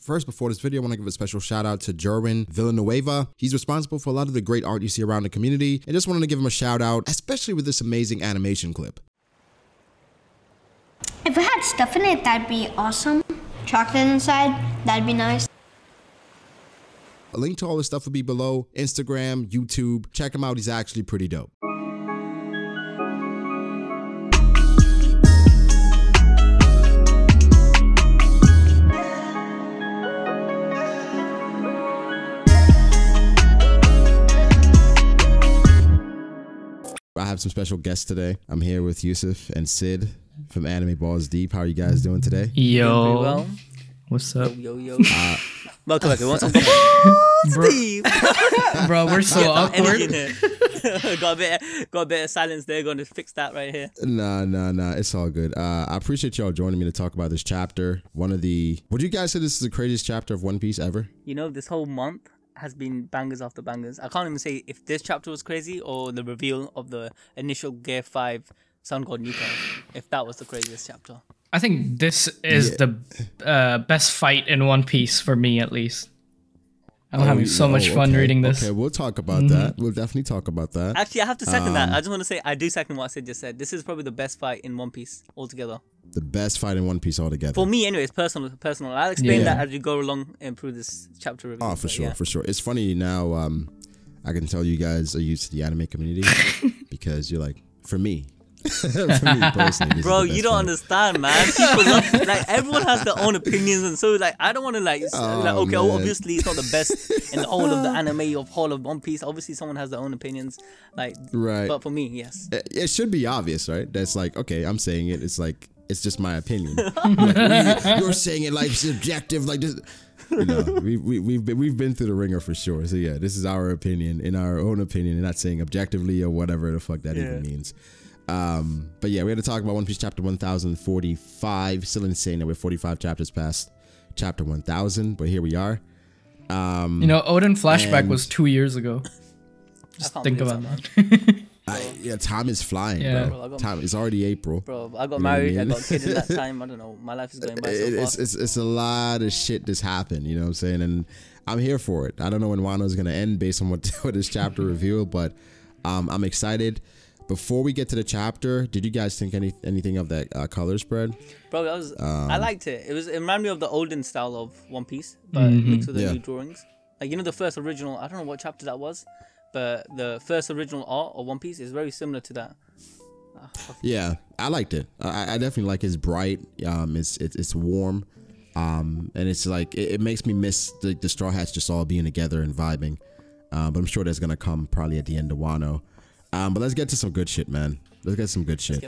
First, before this video, I want to give a special shout out to Jerwin Villanueva. He's responsible for a lot of the great art you see around the community, and just wanted to give him a shout out, especially with this amazing animation clip. If it had stuff in it, that'd be awesome. Chocolate inside, that'd be nice. A link to all this stuff will be below. Instagram, YouTube. Check him out. He's actually pretty dope. I have some special guests today. I'm here with Yusuf and Sid from Anime Balls Deep. How are you guys doing today? Yo. Well. What's up? Yo. Welcome back. Bro, we're so awkward. got a bit of silence there. Going to fix that right here. Nah. It's all good. I appreciate y'all joining me to talk about this chapter. Would you guys say this is the craziest chapter of One Piece ever? You know, this whole month has been bangers after bangers. I can't even say if this chapter was crazy or the reveal of the initial Gear 5 Sun God Nika, if that was the craziest chapter. I think this is the best fight in One Piece for me, at least. I'm having so much fun reading this. Okay, we'll talk about that. We'll definitely talk about that. Actually, I have to second that. I just want to say I do second what Sid just said. This is probably the best fight in One Piece altogether. The best fight in One Piece altogether. For me, anyways, personal. I'll explain that as we go along and through this chapter review. Oh, for sure. It's funny now. I can tell you guys are used to the anime community because you're like, for me personally, bro, you don't understand, man. People love, like, everyone has their own opinions, and so like I don't want to obviously it's not the best in the whole of the anime of whole of One Piece. Obviously, someone has their own opinions, like right. But for me, yes, it should be obvious, right? That's like, okay, I'm saying it. It's like it's just my opinion. Like, you're saying it like subjective, like this. You know, we've been through the ringer for sure. So yeah, this is our opinion, in our own opinion, and not saying objectively or whatever the fuck that even means. But yeah, we had to talk about One Piece chapter 1045. Still insane that we're 45 chapters past chapter 1000, but here we are. You know, Odin flashback was 2 years ago. Just think about that. Yeah, time is flying, bro. Time is already April. Bro, I got married, I got kids in that time. I don't know. My life is going by so fast. It's a lot of shit that's happened, you know what I'm saying? And I'm here for it. I don't know when Wano's going to end based on what this chapter revealed, but I'm excited. Before we get to the chapter, did you guys think anything of that color spread? Bro, I liked it. It reminded me of the olden style of One Piece, but mixed with the new drawings. Like, you know, the first original, I don't know what chapter that was, but the first original art of One Piece is very similar to that. Yeah, I liked it. I definitely like it's bright. It's warm, and it's like it makes me miss the Straw Hats just all being together and vibing. But I'm sure that's gonna come probably at the end of Wano. But let's get to some good shit, man. Let's get some good shit.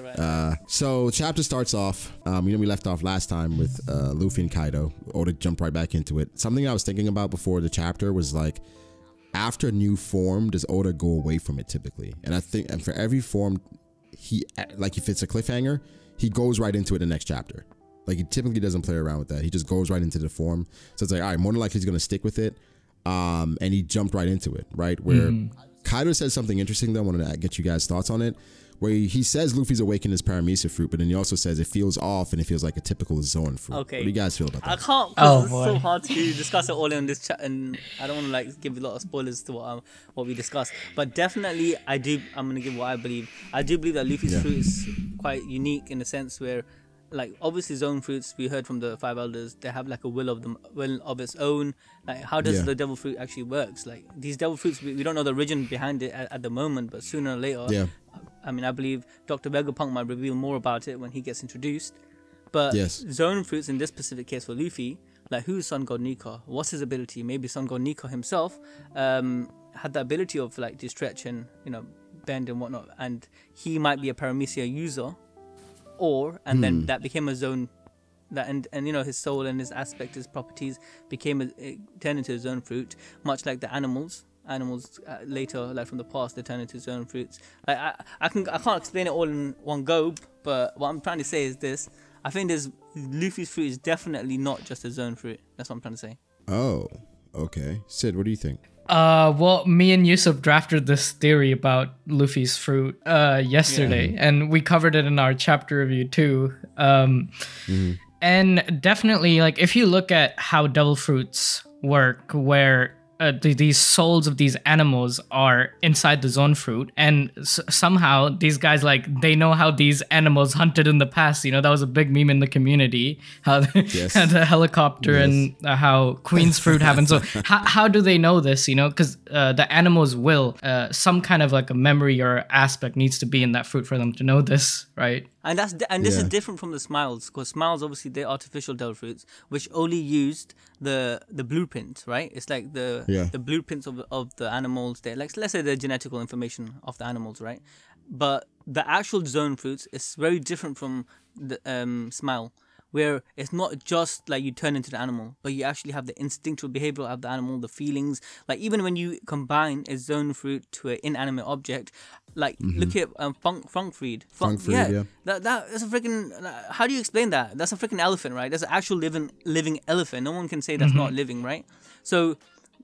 So chapter starts off, you know, we left off last time with Luffy and Kaido. Oda jumped right back into it. Something I was thinking about before the chapter was like, after a new form, does Oda go away from it typically? And I think, and for every form, like if it's a cliffhanger, he goes right into it in the next chapter. Like he typically doesn't play around with that. He just goes right into the form. So it's like, all right, more than likely he's gonna stick with it. And he jumped right into it, right? Where Kaido says something interesting though. I wanted to get you guys' thoughts on it. Where he says Luffy's awakened his paramecia fruit, but then he also says it feels off and it feels like a typical Zoan fruit. Okay. What do you guys feel about that? I can't, because it's so hard to discuss it all in this chat, and I don't want to like give a lot of spoilers to what we discussed. But definitely, I'm gonna give what I believe. I do believe that Luffy's fruit is quite unique in the sense where, like, obviously Zoan fruits, we heard from the Five Elders, they have like a will of its own. Like, how does the devil fruit actually works? Like, these devil fruits, we don't know the origin behind it at the moment, but sooner or later, I mean, I believe Dr. Vegapunk might reveal more about it when he gets introduced. But Zoan fruits in this specific case for Luffy, like, who's Sun God Nika? What's his ability? Maybe Sun God Nika himself had the ability of like to stretch and, you know, bend and whatnot, and he might be a paramecia user. And then that became a zone, that and you know, his soul and his aspect, his properties turned into a zone fruit, much like the animals later, like from the past, they turn into zone fruits. Like I can't explain it all in one go, but what I'm trying to say is this: I think Luffy's fruit is definitely not just a zone fruit. That's what I'm trying to say. Oh, okay. Sid, what do you think? Well, me and Yusuf drafted this theory about Luffy's fruit yesterday, and we covered it in our chapter review too. And definitely, like, if you look at how devil fruits work, where these souls of these animals are inside the zone fruit, and somehow these guys, like, they know how these animals hunted in the past. You know, that was a big meme in the community, how the helicopter and how Queen's fruit happened. So how do they know this? You know, because the animals will, some kind of like a memory or aspect needs to be in that fruit for them to know this, right? And this is different from the smiles, because smiles, obviously, they're artificial devil fruits which only used the blueprint, right? It's like the blueprints of the animals. They, like, let's say the genetical information of the animals, right? But the actual zone fruits is very different from the smile, where it's not just like you turn into the animal, but you actually have the instinctual behavior of the animal, the feelings. Like, even when you combine a zone fruit to an inanimate object, like, look at Funkfried. Yeah. That's a freaking. How do you explain that? That's a freaking elephant, right? That's an actual living elephant. No one can say that's not living, right? So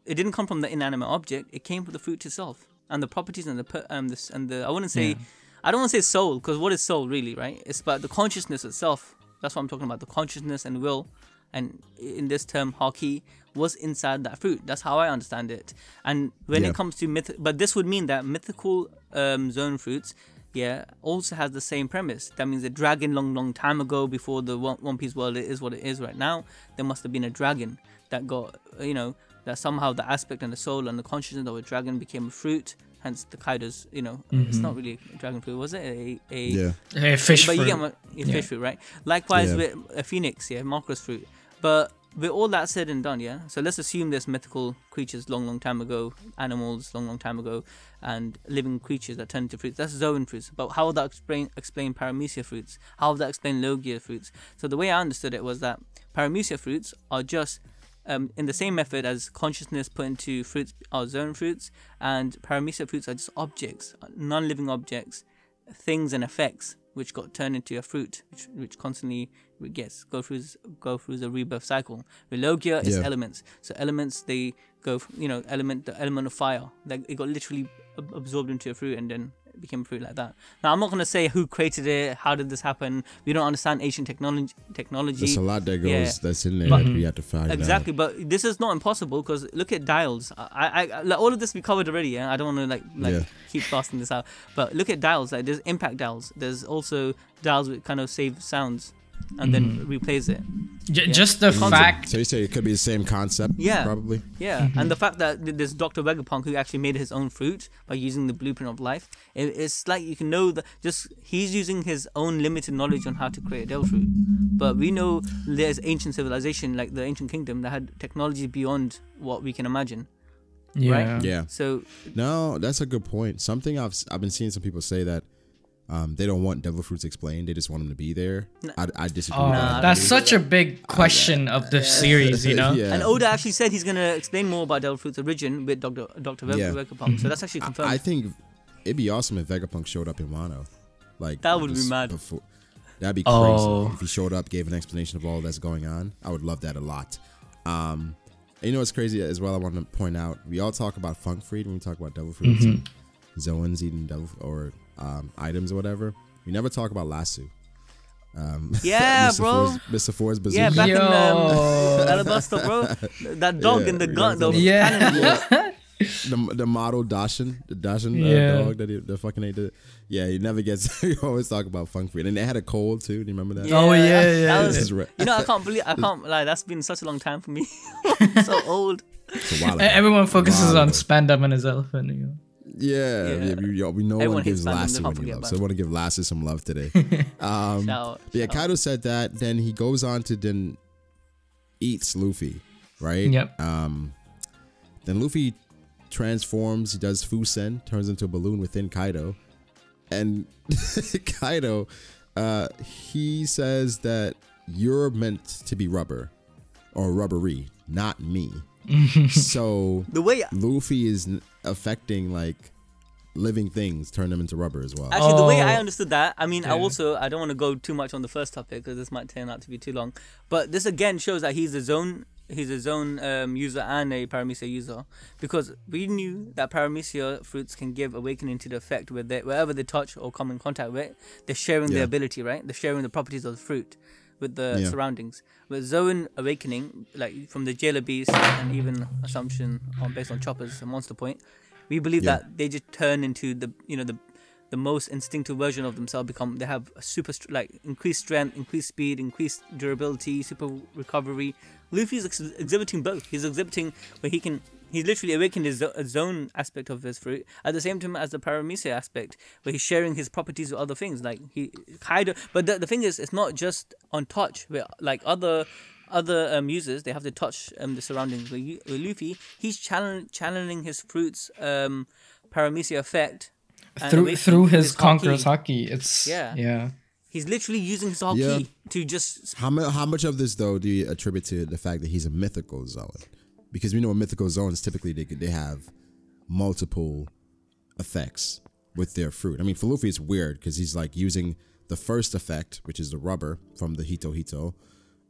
it didn't come from the inanimate object. It came from the fruit itself, and the properties and the I wouldn't say. I don't want to say soul, because what is soul really, right? It's about the consciousness itself. That's what I'm talking about. The consciousness and will, and in this term, haki, was inside that fruit. That's how I understand it. And when it comes to but this would mean that mythical zone fruits, also has the same premise. That means a dragon long time ago, before the One Piece world is what it is right now, there must have been a dragon that got, that somehow the aspect and the soul and the consciousness of a dragon became a fruit. Hence the Kaido's, it's not really a dragon fruit, was it? A fish fruit. But you get fish fruit, right? Likewise with a phoenix, Marcus fruit. But with all that said and done, so let's assume there's mythical creatures long time ago, animals long time ago, and living creatures that turn into fruits. That's zone fruits. But how would that explain paramecia fruits? How would that explain Logia fruits? So the way I understood it was that paramecia fruits are just in the same method as consciousness put into fruits are zone fruits, and paramecia fruits are just objects, non-living objects, things and effects which got turned into a fruit, which constantly go through the rebirth cycle. With Logia is elements. So elements, they go, the element of fire, like it got literally absorbed into a fruit and then it became a fruit like that. Now I'm not gonna say who created it, how did this happen. We don't understand ancient technology. There's a lot that goes that's in there that we have to find out. Exactly, but this is not impossible, because look at dials. I like, all of this we covered already. I don't want to keep blasting this out. But look at dials. Like, there's impact dials. There's also dials which kind of save sounds and then replays it. Just the fact. So you say it could be the same concept? Probably. Yeah, and the fact that there's Dr. Vegapunk who actually made his own fruit by using the blueprint of life. It's like you can know that he's using his own limited knowledge on how to create a devil fruit. But we know there's ancient civilization, like the ancient kingdom, that had technology beyond what we can imagine. Right? Yeah. So no, that's a good point. Something I've been seeing some people say that they don't want devil fruits explained. They just want them to be there. I disagree with that. That's such a big question of the series, And Oda actually said he's going to explain more about devil fruits' origin with Dr. Vegapunk. So that's actually confirmed. I think it'd be awesome if Vegapunk showed up in Wano. Like, that would be mad. That'd be crazy if he showed up, gave an explanation of all that's going on. I would love that a lot. And you know what's crazy as well, I want to point out, we all talk about Funkfried when we talk about devil fruits, zoans eating devil or items or whatever. We never talk about Lasso. Bro. Mr. Four's bazooka. Yeah, back in Alabasta, bro. That dog in the gun, though. The model Dashin, dog that the fucking ate it. Yeah, he never gets. You always talk about Funkfried, and they had a cold too. Do you remember that? Yeah. I can't lie. That's been such a long time for me. So old. Everyone focuses on Spandam and his elephant. We know one gives Lassie when you love, so I want to give Lassie some love today. Kaido said that. Then he goes on to then eats Luffy, right? Yep. Then Luffy transforms. He does Fusen, turns into a balloon within Kaido, and Kaido, he says that you're meant to be rubber or rubbery, not me. So the way Luffy is affecting like living things, turn them into rubber as well. Actually, the way I understood that, I mean, I don't want to go too much on the first topic because this might turn out to be too long. But this again shows that he's a zone user and a paramecia user, because we knew that paramecia fruits can give awakening to the effect wherever they touch or come in contact with. They're sharing the ability, right? They're sharing the properties of the fruit. with the surroundings. With Zoan awakening, like from the jailer beast and even assumption based on Chopper's Monster Point, we believe that they just turn into the most instinctive version of themselves. They have a super increased strength, increased speed, increased durability, super recovery. Luffy's exhibiting both. He's exhibiting where he's literally awakened his own aspect of his fruit at the same time as the paramecia aspect, where he's sharing his properties with other things like Kaido. But the thing is, it's not just on touch. Where like other users, they have to touch the surroundings. With Luffy, he's channeling his fruit's paramecia effect through his conqueror's haki. It's He's literally using his haki to just. How much of this though do you attribute to the fact that he's a mythical Zoan? Because we know in mythical zones, typically they have multiple effects with their fruit. I mean, for Luffy, it's weird because he's like using the first effect, which is the rubber from the Hito,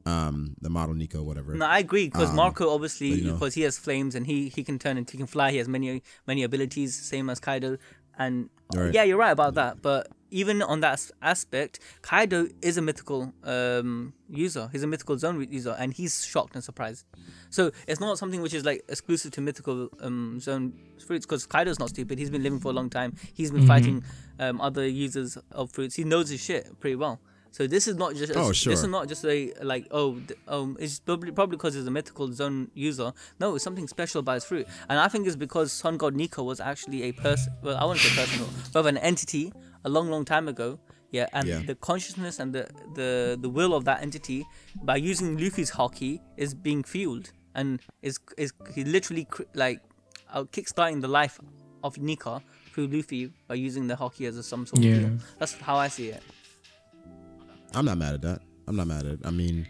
the model Nico, whatever. No, I agree because Marco obviously, because he has flames and he can turn and he can fly. He has many abilities, same as Kaido. And yeah, you're right about that. But even on that aspect, Kaido is a mythical user. He's a mythical zone user, and he's shocked and surprised. So it's not something which is like exclusive to mythical zone fruits, because Kaido's not stupid. He's been living for a long time. He's been fighting other users of fruits. He knows his shit pretty well. So this is not just this is not just a like it's probably because he's a mythical zone user. No, it's something special about his fruit, and I think it's because Sun God Nico was actually a person. Well, I wouldn't say personal, but an entity a long time ago. Yeah, and the consciousness and the will of that entity by using Luffy's haki is being fueled, and he literally like kickstarting the life of Nika through Luffy by using the haki as some sort of fuel. That's how I see it. I'm not mad at that. I mean,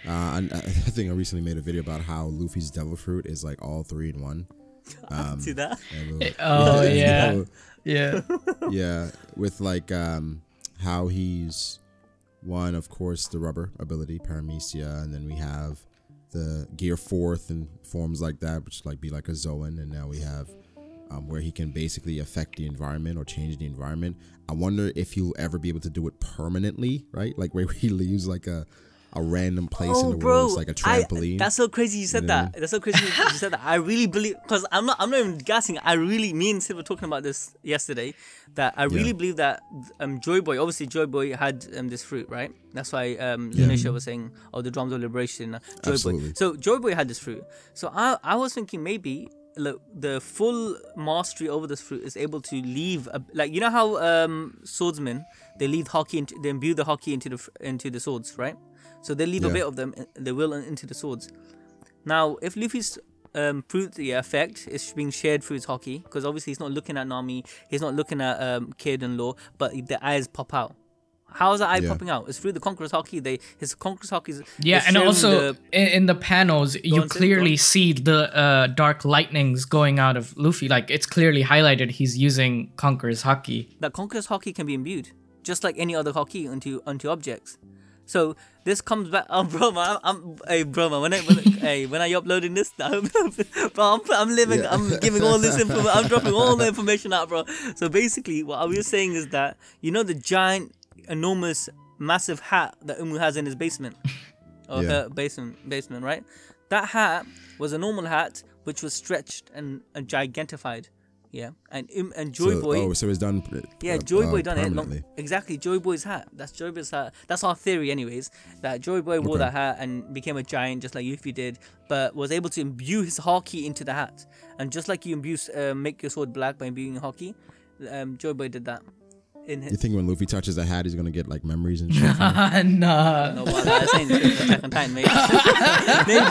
I think I recently made a video about how Luffy's devil fruit is like all 3 in 1. See that? Yeah, with like how he's one, of course, the rubber ability, paramecia, and then we have the gear 4th and forms like that, which like be like a Zoan, and now we have where he can basically affect the environment or change the environment. I wonder if he'll ever be able to do it permanently, right? Like where he leaves like a random place in the world. It's like a trampoline. That's so crazy you said that. That's so crazy you said that. I really believe, because I'm not even gassing. Me and Sid were talking about this yesterday, that I really believe that Joy Boy, obviously Joy Boy had this fruit, right? That's why Lunisha was saying, the drums of liberation, Joy Boy. So Joy Boy had this fruit. So I was thinking maybe the full mastery over this fruit is able to leave like, you know how swordsmen, they leave haki they imbue the haki into the swords, right? So they leave a bit of them, they will into the swords. Now if Luffy's fruit effect is being shared through his haki, because obviously he's not looking at Nami, he's not looking at Kid and Law, but the eyes pop out. How is the eye popping out? It's through the Conqueror's haki. His Conqueror's haki is and also in the panels you clearly see the dark lightnings going out of Luffy. Like it's clearly highlighted he's using Conqueror's haki. That Conqueror's haki can be imbued just like any other haki onto objects. So this comes back. Oh, bro, man, when are you uploading this? Bro, I'm giving all this information. I'm dropping all the information out, bro. So basically, what I was saying is that the giant, enormous, massive hat that Umu has in his basement, or her basement, right? That hat was a normal hat which was stretched and gigantified. Yeah, and Joy Boy. So it's done. Joy Boy done it. Exactly, Joy Boy's hat. That's Joy Boy's hat. That's our theory, anyways. That Joy Boy wore that hat and became a giant, just like Yuffie did, but was able to imbue his haki into the hat. And just like you make your sword black by imbuing haki, Joy Boy did that. You think when Luffy touches the hat, he's gonna get like memories and shit? Nah. No, that's ain't Attack on Titan, maybe.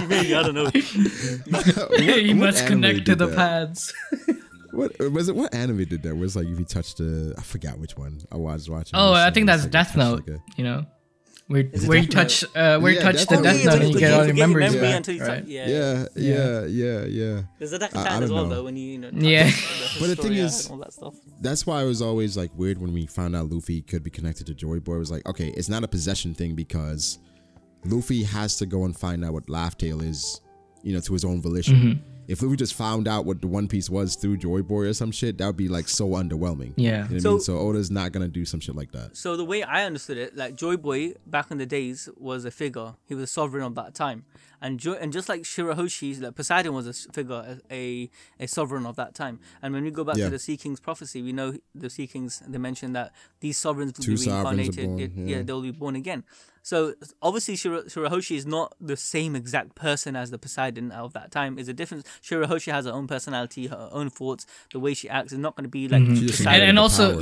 Maybe, I don't know. He must connect to the pads. What was it? What anime did that? Where it's like if you touch I forgot which one. I was watching. Oh, I think that's Death Note. Where you touch the Death Note and you get all your memories back. Right? Yeah. There's Attack on Titan as well, though. When But the thing is, all that stuff. That's why it was always like weird when we found out Luffy could be connected to Joy Boy. It was like, okay, it's not a possession thing because Luffy has to go and find out what Laugh Tale is, to his own volition. if we just found out what the One Piece was through Joy Boy or some shit, that would be like so underwhelming. Yeah. You know what I mean? So Oda's not gonna do some shit like that. So the way I understood it, like Joy Boy back in the days was a figure. He was a sovereign of that time, and just like Shirahoshi, like Poseidon was a figure, a sovereign of that time. And when we go back to the Sea King's prophecy, we know the Sea Kings, they mention that these sovereigns will be reincarnated. They'll be born again. So obviously Shirahoshi is not the same exact person as the Poseidon of that time. It's a difference. Shirahoshi has her own personality, her own thoughts. The way she acts is not going to be like Poseidon. And also,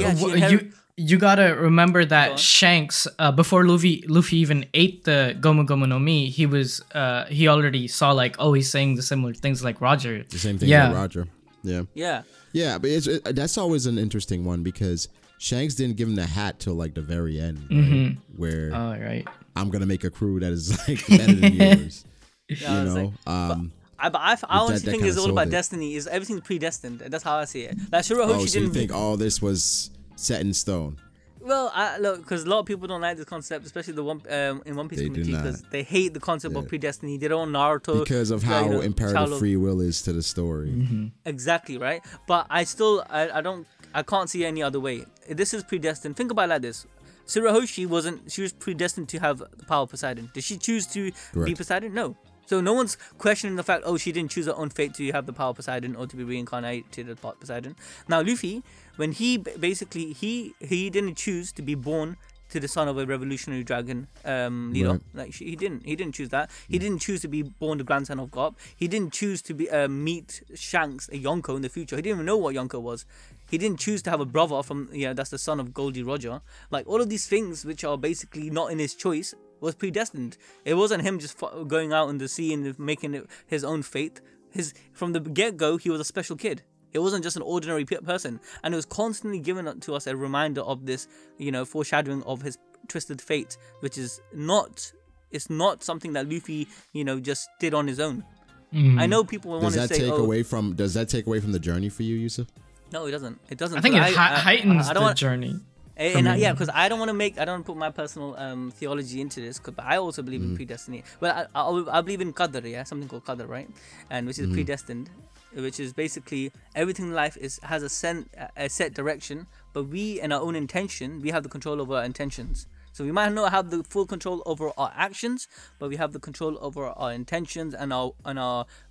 you gotta remember that Shanks, before Luffy even ate the Gomu Gomu no Mi, he already saw like, oh, he's saying the similar things like Roger. The same thing like Roger. Yeah. But that's always an interesting one because Shanks didn't give him the hat till like the very end, right? Where I'm gonna make a crew that is like better than yours. You know, I honestly think it's all about destiny. Is everything's predestined? That's how I see it. Like Shirahoshi so you think all this was set in stone? Well, look, because a lot of people don't like this concept, especially the in One Piece community, because they hate the concept of predestiny. They don't want Naruto because of how imperative free will is to the story. Exactly right. But I can't see any other way. This is predestined. Think about it like this. Shirahoshi she was predestined to have the power of Poseidon. Did she choose to be Poseidon? No. So no one's questioning the fact, she didn't choose her own fate to have the power of Poseidon or to be reincarnated as Poseidon. Now Luffy, when he basically, he didn't choose to be born to the son of a revolutionary dragon leader. Like he didn't choose that. He didn't choose to be born the grandson of Garp. He didn't choose to be meet Shanks, a Yonko in the future. He didn't even know what Yonko was. He didn't choose to have a brother from that's the son of Goldie Roger. Like all of these things which are basically not in his choice was predestined. It wasn't him just going out in the sea and making it his own fate. From the get-go, he was a special kid. It wasn't just an ordinary person, and it was constantly given to us a reminder of this, foreshadowing of his twisted fate, which is not. It's not something that Luffy, just did on his own. I know people want to say, does that take away from the journey for you, Yusuf? No, it doesn't. It doesn't. I think it heightens the journey. Because I don't want to put my personal theology into this, but I also believe in predestiny. Well, I believe in qadr, something called qadr, right? And which is predestined, which is basically everything in life has a set direction, but we, in our own intention, we have the control over our intentions. So we might not have the full control over our actions, but we have the control over our intentions and our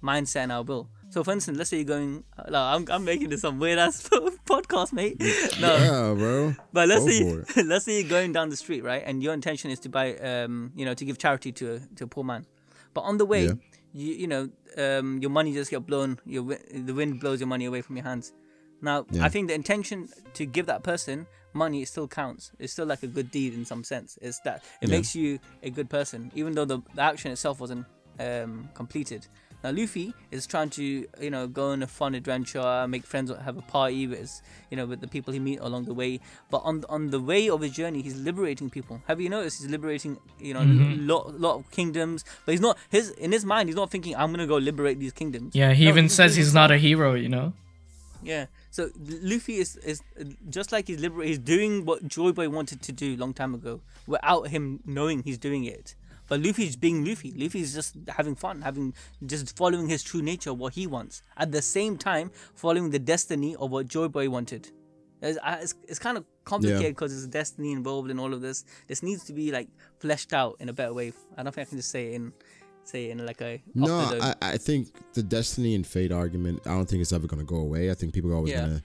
mindset and our will. So for instance, let's say you're going, I'm making this some weird ass podcast, mate. No, yeah, bro. But let's say you're going down the street, right, and your intention is to buy, to give charity to a poor man, but on the way, your money just get blown. The wind blows your money away from your hands. Now, I think the intention to give that person money, it still counts. It's still like a good deed in some sense. It's that it makes you a good person, even though the action itself wasn't completed. Now Luffy is trying to go on a fun adventure, make friends, have a party with with the people he meet along the way. But on the way of his journey, he's liberating people. Have you noticed he's liberating lot of kingdoms? But he's not in his mind. He's not thinking I'm gonna go liberate these kingdoms. Yeah, he even says he's not a hero. Yeah. So Luffy is just like he's doing what Joy Boy wanted to do long time ago without him knowing he's doing it. But Luffy's being Luffy. Luffy's just having fun, just following his true nature, what he wants. At the same time, following the destiny of what Joy Boy wanted. It's kind of complicated because there's destiny involved in all of this. This needs to be like fleshed out in a better way. I don't think I can just say it in like a... No, I think the destiny and fate argument, I don't think it's ever going to go away. I think people are always going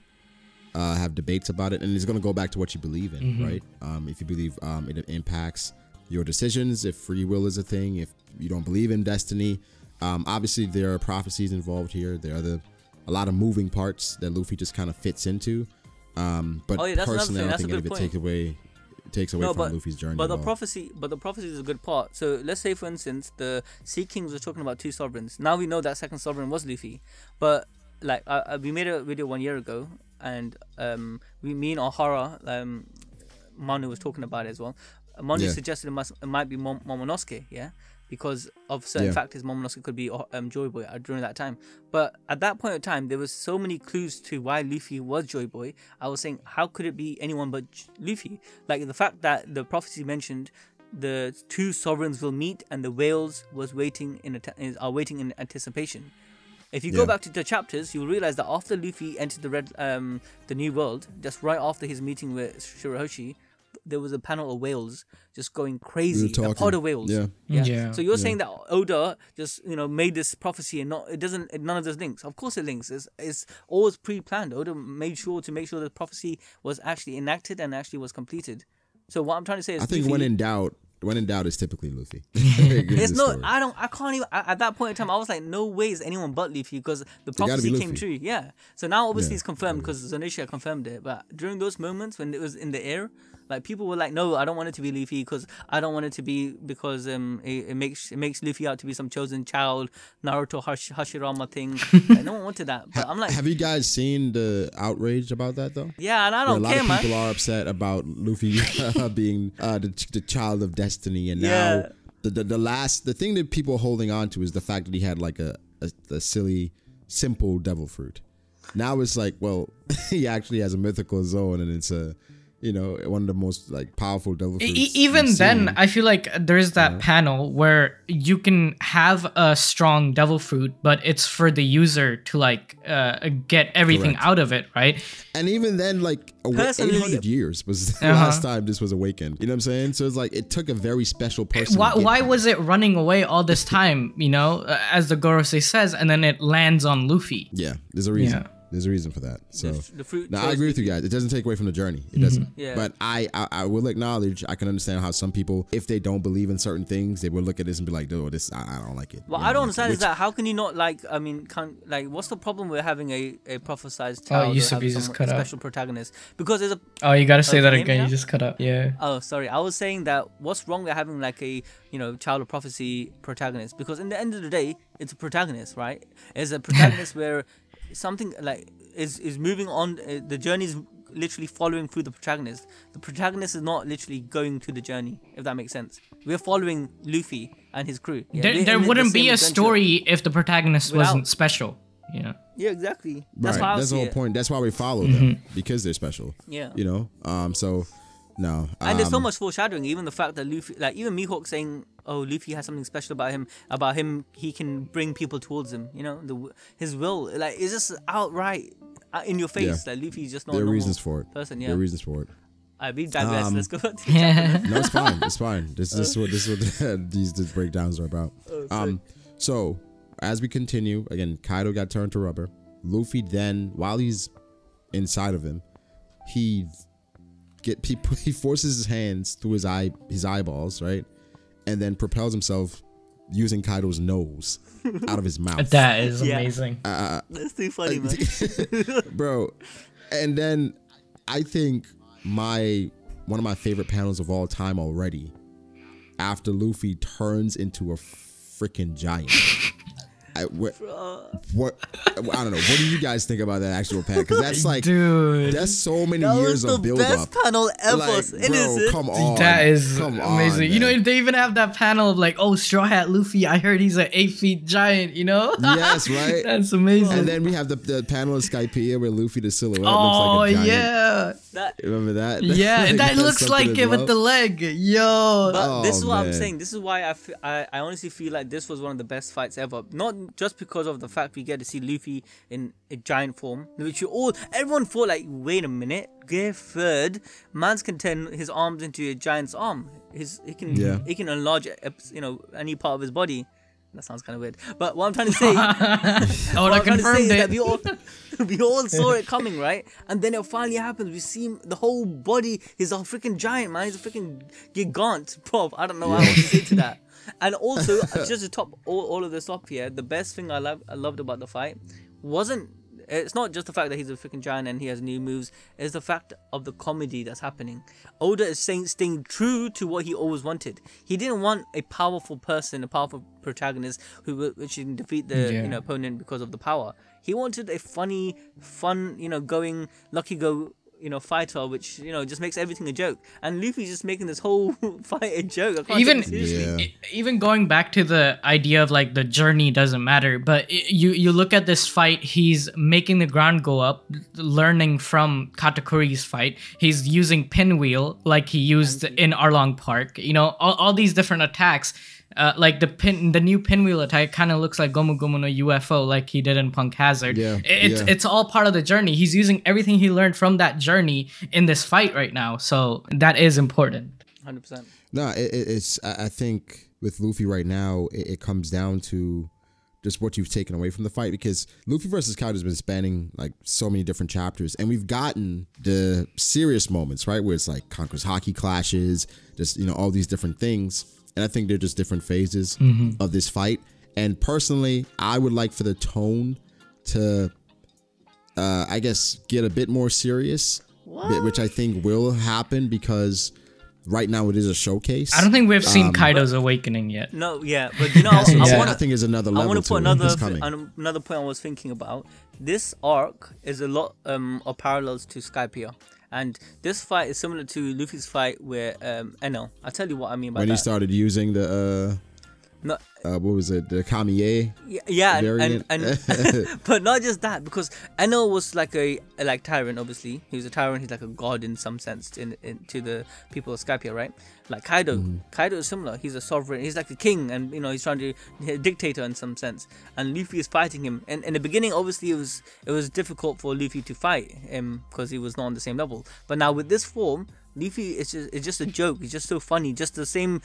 to have debates about it. And it's going to go back to what you believe in, right? If you believe it impacts your decisions, if free will is a thing, if you don't believe in destiny. Obviously, there are prophecies involved here. There are a lot of moving parts that Luffy just kind of fits into. But personally, I don't think it takes away from Luffy's journey. But the prophecy is a good part. So let's say, for instance, the Sea Kings were talking about two sovereigns. Now we know that second sovereign was Luffy. But like we made a video 1 year ago, and me and Ohara, Manu was talking about it as well. Manu suggested it might be Momonosuke, because of certain factors. Momonosuke could be Joy Boy during that time. But at that point in time, there was so many clues to why Luffy was Joy Boy. I was saying, how could it be anyone but Luffy? Like the fact that the prophecy mentioned the two sovereigns will meet, and the whales are waiting in anticipation. If you go back to the chapters, you'll realize that after Luffy entered the new world, just right after his meeting with Shirahoshi, there was a panel of whales just going crazy. A pod of whales. Yeah. So you're saying that Oda just made this prophecy and none of those links. Of course it links. It's always pre-planned. Oda made sure to make sure the prophecy was actually enacted and actually was completed. So what I'm trying to say is, I think Luffy, when in doubt is typically Luffy. it's not. I can't even. At that point in time, I was like, no way is anyone but Luffy, because the prophecy came true. Yeah. So now obviously it's confirmed because Zonisha confirmed it. But during those moments when it was in the air, like people were like, no, I don't want it to be Luffy because I don't want it to be because it makes Luffy out to be some chosen child, Naruto Hashirama thing. Like, no one wanted that. But I'm like, have you guys seen the outrage about that though? Yeah, and I don't care, man. A lot of people are upset about Luffy being the child of destiny, and now the thing that people are holding on to is the fact that he had like a silly, simple devil fruit. Now it's like, well, he actually has a mythical zone, and it's one of the most like powerful devil fruits. Even then, I feel like there's that panel where you can have a strong devil fruit, but it's for the user to like get everything out of it, right? And even then, like 800 years was the last time this was awakened. You know what I'm saying? So it's like it took a very special person. Why was it running away all this time? As the Gorosei says, and then it lands on Luffy. Yeah, there's a reason. Yeah. There's a reason for that. So the fruit. Now I agree with you guys. It doesn't take away from the journey. It doesn't. Yeah. But I will acknowledge, I can understand how some people, if they don't believe in certain things, they will look at this and be like, "No, this I don't like it." Well, I don't understand is that how can you not like? I mean, what's the problem with having a prophesized child or having some special protagonist? Because there's a. Oh, you gotta say that again. You just cut up. Yeah. Oh, sorry. I was saying that what's wrong with having like a child of prophecy protagonist? Because in the end of the day, it's a protagonist, right? It's a protagonist where something like is moving on. The journey is literally following through the protagonist. The protagonist is not literally going to the journey, if that makes sense. We're following Luffy and his crew. Yeah? There wouldn't be a story if the protagonist wasn't special. Yeah. Yeah, exactly. That's the whole point. That's why we follow them, because they're special. Yeah. So no. And there's so much foreshadowing. Even the fact that Luffy, like even Mihawk saying, "Oh, Luffy has something special about him. He can bring people towards him." His will, like, it's just outright in your face. Like Luffy's just not a normal person. Yeah. There are reasons for it. We digress. Let's go back to the chapter. No, it's fine. It's fine. This is what these breakdowns are about. So as we continue, again, Kaido got turned to rubber. Luffy then, while he's inside of him, he forces his hands through his eyeballs, right, and then propels himself using Kaido's nose out of his mouth. That is amazing. That's too funny, man. Bro. And then I think one of my favorite panels of all time already, after Luffy turns into a freaking giant. What I don't know. What do you guys think about that actual panel? Because that's like, dude, that's so many years of build up. That was the best panel ever. Like, bro, come on. That is amazing. They even have that panel of like, oh, Straw Hat Luffy. I heard he's an 8 feet giant. Yes, right. That's amazing. And then we have the panel of Skypiea where Luffy the silhouette looks like a giant. Yeah. Remember that? Yeah, that looks like it with the leg. Yo. But this is what I'm saying. This is why I honestly feel like this was one of the best fights ever. Not just because of the fact we get to see Luffy in a giant form, which everyone thought like, wait a minute, Gifford, man's can turn his arms into a giant's arm. He can enlarge any part of his body. That sounds kind of weird. But what I'm trying to say, I confirmed it. We all saw it coming, right? And then it finally happens. We see the whole body. He's a freaking giant, man. He's a freaking gigant, prop. I don't know what to say to that. And also, just to top all of this up here, the best thing I loved about the fight it's not just the fact that he's a freaking giant and he has new moves, it's the fact of the comedy that's happening. Oda is staying true to what he always wanted. He didn't want a powerful person, a powerful protagonist which can defeat the opponent because of the power. He wanted a funny, fun, going lucky go fighter, which just makes everything a joke, and Luffy's just making this whole fight a joke. I can't take it seriously. Even going back to the idea of like the journey doesn't matter, but you look at this fight, he's making the ground go up, learning from Katakuri's fight. He's using pinwheel like he used in Arlong Park. All these different attacks. Like the new pinwheel attack kind of looks like Gomu Gomu no UFO, like he did in Punk Hazard. It's all part of the journey. He's using everything he learned from that journey in this fight right now. So that is important. 100%. No, it's I think with Luffy right now, it comes down to just what you've taken away from the fight, because Luffy versus Kaido has been spanning like so many different chapters, and we've gotten the serious moments, right, where it's like Conqueror's Haki clashes, just, you know, all these different things, and I think they're just different phases of this fight. And personally, I would like for the tone to I guess get a bit more serious, which I think will happen because right now it is a showcase. I don't think we've seen Kaido's awakening yet. No, yeah, but you know, I think is another level. I want to put coming. another point I was thinking about. This arc is a lot of parallels to Skypiea, and this fight is similar to Luffy's fight where Enel. I'll tell you what I mean by that. When he started using the what was it? The Kamiye. Yeah, variant. and but not just that, because Enel was like a tyrant. Obviously, he was a tyrant. He's like a god in some sense to the people of Skypiea, right? Like Kaido. Kaido is similar. He's a sovereign. He's like a king, and you know he's trying to be a dictator in some sense. And Luffy is fighting him. And in the beginning, obviously, it was difficult for Luffy to fight him because he was not on the same level. But now with this form, Luffy is just a joke. He's just so funny. Just the same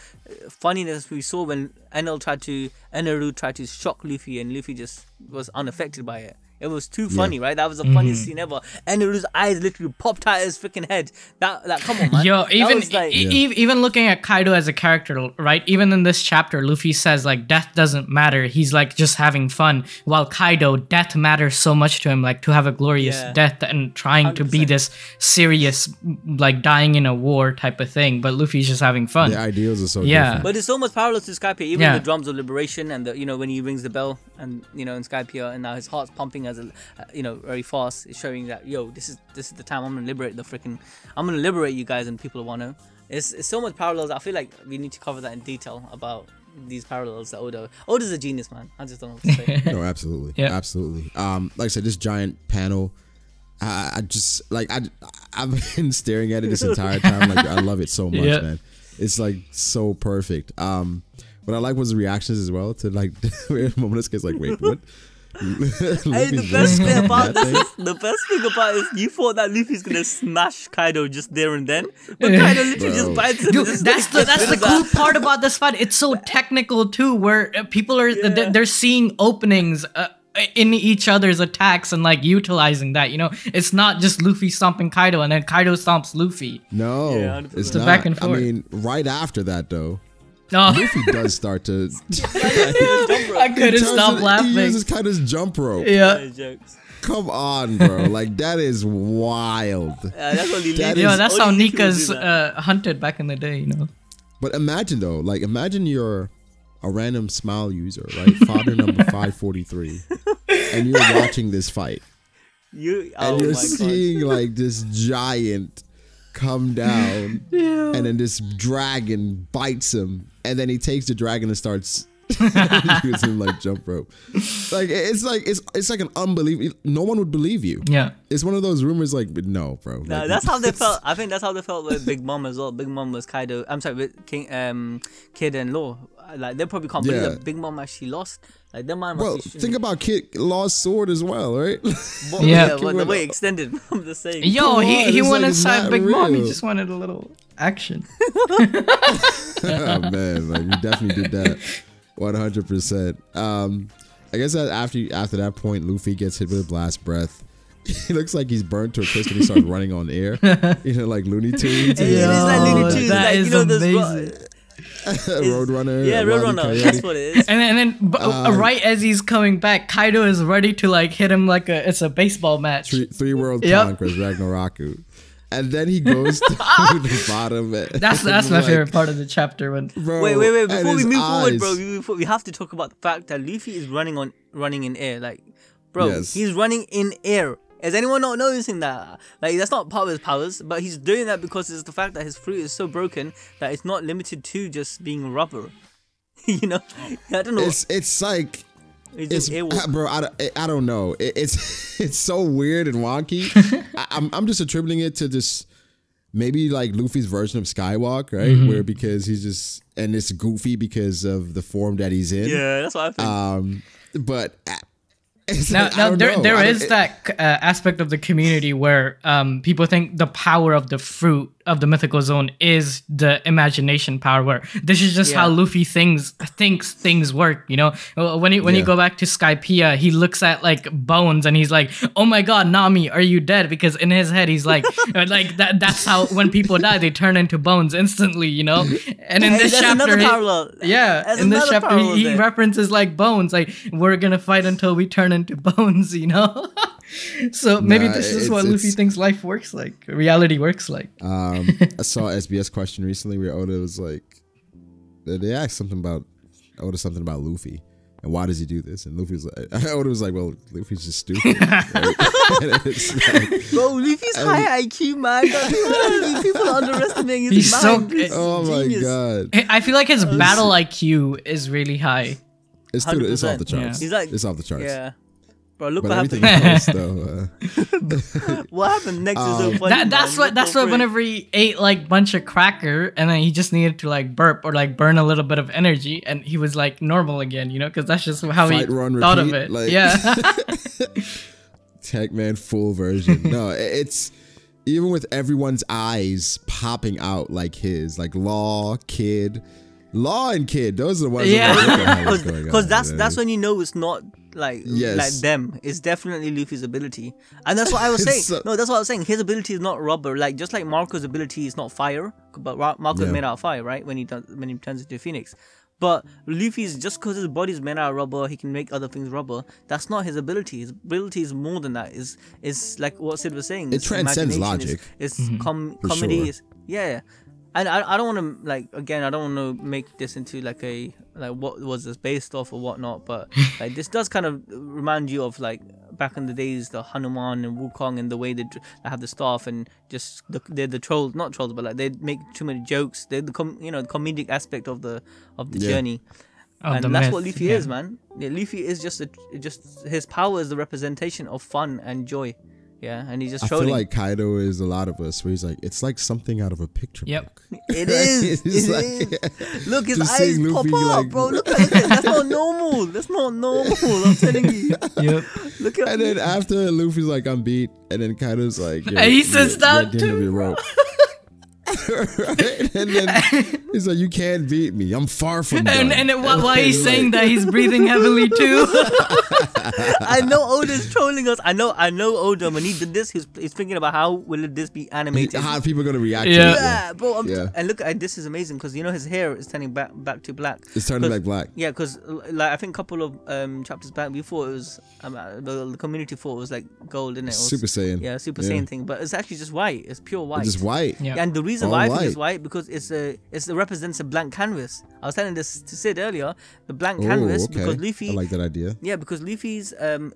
funniness we saw when Eneru tried to shock Luffy, and Luffy just was unaffected by it. It was too funny, right? That was the funniest scene ever. Eneru's eyes literally popped out his freaking head. That come on, man. Yo, even looking at Kaido as a character, right? Even in this chapter, Luffy says like death doesn't matter. He's like just having fun. While Kaido, death matters so much to him, like to have a glorious death and trying 100%. To be this serious, like dying in a war type of thing. But Luffy's just having fun. The ideals are so different. But it's so much parallel to Skypiea. Even the drums of liberation and the when he rings the bell and in Skypiea, and now his heart's pumping as very fast. It's showing that this is the time I'm gonna liberate you guys and people of Wano. It's so much parallels. I feel like we need to cover that in detail about these parallels that Oda's a genius, man. I just don't know what to say. No, absolutely. Absolutely. Like I said, this giant panel, I've been staring at it this entire time. Like I love it so much, man. It's like so perfect. What I like was the reactions as well to like Momonosuke's like, wait, what? Hey, the best thing about is you thought that Luffy's gonna smash Kaido just there and then, but Kaido literally just bites him. Dude, that's the cool part about this fight. It's so technical too, where people are they're seeing openings in each other's attacks and like utilizing that. It's not just Luffy stomping Kaido and then Kaido stomps Luffy. No, it's not. Back and forth. I mean, right after that though. No. Luffy does start to. I couldn't stop laughing. He uses kind of jump rope. Yeah. Come on, bro. Like that is wild. That's how Nika's hunted back in the day. But imagine though, imagine you're a random Smile user, right? Father number 543, and you're watching this fight, and you're seeing like this giant come down, and then this dragon bites him, and then he takes the dragon and starts using like jump rope. Like it's like an unbelievable. No one would believe you. Yeah, it's one of those rumors. Like, but no, bro. Like, no, that's how they felt. I think that's how they felt with Big Mom as well. Big Mom was Kaido. I'm sorry, with Kid and Law. Like they probably can't believe that Big Mom actually lost. Like their mind. Well, think about Kid lost sword as well, right? The way extended from the same. Yo, he went inside Big Mom. He just wanted a little action. Oh man, like we definitely did that. 100%. I guess that after that point, Luffy gets hit with a blast breath. He looks like he's burnt to a crisp when he starts running on air. Like Looney Tunes. It is like Looney Tunes. That is amazing. Roadrunner. Yeah, Roadrunner. That's what it is. And then right as he's coming back, Kaido is ready to like hit him like it's a baseball match. Three world conquerors, Ragnaroku. And then he goes to the bottom. That's my favorite part of the chapter. Wait. Before we move forward, bro, we have to talk about the fact that Luffy is running in air. Like, bro, he's running in air. Is anyone not noticing that? Like, that's not part of his powers, but he's doing that because it's the fact that his fruit is so broken that it's not limited to just being rubber. I don't know. It's like. Bro, I don't know. It's so weird and wonky. I'm just attributing it to this maybe like Luffy's version of Skywalk, right? Where because he's just, and it's goofy because of the form that he's in. Yeah, that's what I think. But Now there is that aspect of the community where people think the power of the fruit of the mythical zone is the imagination power, where this is just how Luffy thinks things work, you know. When you go back to Skypiea, he looks at like bones and he's like, oh my god, Nami, are you dead? Because in his head he's like like that's how when people die they turn into bones instantly, you know. And in this chapter in this chapter he references like bones, like we're gonna fight until we turn into bones, you know. So maybe this is what Luffy thinks life works like, reality works like. I saw an SBS question recently where Oda was like, they asked something about Luffy and why does he do this, and Luffy was like, Oda was like, well, Luffy's just stupid. Bro, Luffy's high IQ, man. People are underestimating his mind. Oh my god. I feel like his battle IQ is really high. It's off the charts. He's like, it's off the charts. Yeah. Bro, look But what everything happened. else, though. What happened next is so funny. That's what whenever he ate like bunch of cracker and then he just needed to like burp or like burn a little bit of energy and he was like normal again, you know, because that's just how Fight, he run, thought repeat, of it. like- Yeah. Techman full version. No, it's even with everyone's eyes popping out like his, like Law and Kid. Those are the ones. Yeah. Because that's when you know it's not like them. It's definitely Luffy's ability, and that's what I was saying. That's what I was saying. His ability is not rubber. Like just like Marco's ability is not fire, but Marco's made out of fire, right? When he turns into a phoenix. But Luffy's, just because his body's made out of rubber, he can make other things rubber. That's not his ability. His ability is more than that. Is like what Sid was saying. It transcends logic. It's comedy. Sure. And I don't want to I don't want to make this into like what was this based off or whatnot, but like this does kind of remind you of like back in the days, the Hanuman and Wukong and the way they have the staff and just they're the trolls, not trolls, but like they make too many jokes. They're the comedic aspect of the journey. And that's what Luffy is, man. Yeah, Luffy is just his power is the representation of fun and joy. Yeah, and he's just trolling. I feel like Kaido is a lot of us, where he's like, it's like something out of a picture book. It is. Look, his eyes pop up, like, bro. Look at it. That's not normal. That's not normal. I'm telling you. Yep. Look at. And then after Luffy's like, I'm beat, and then Kaido's like, he sits down too. Right? And then he's like, you can't beat me. I'm far from done. And while he's saying that, he's breathing heavily too. I know Oda's trolling us. I know Oda, when he did this, he's thinking about how will this be animated. How are people going to react to it? Yeah, bro. And look, this is amazing because his hair is turning back to black. It's turning like black. Yeah, because like I think a couple of chapters back, we thought it was the community thought it was like gold, in it? Super Saiyan. Yeah, Super Saiyan thing, but it's actually just white. It's pure white. It's just white. Yeah. And the reason why I think it's white because it represents a blank canvas. I was telling this to Sid earlier. The blank canvas because Luffy. I like that idea. Yeah, because Luffy's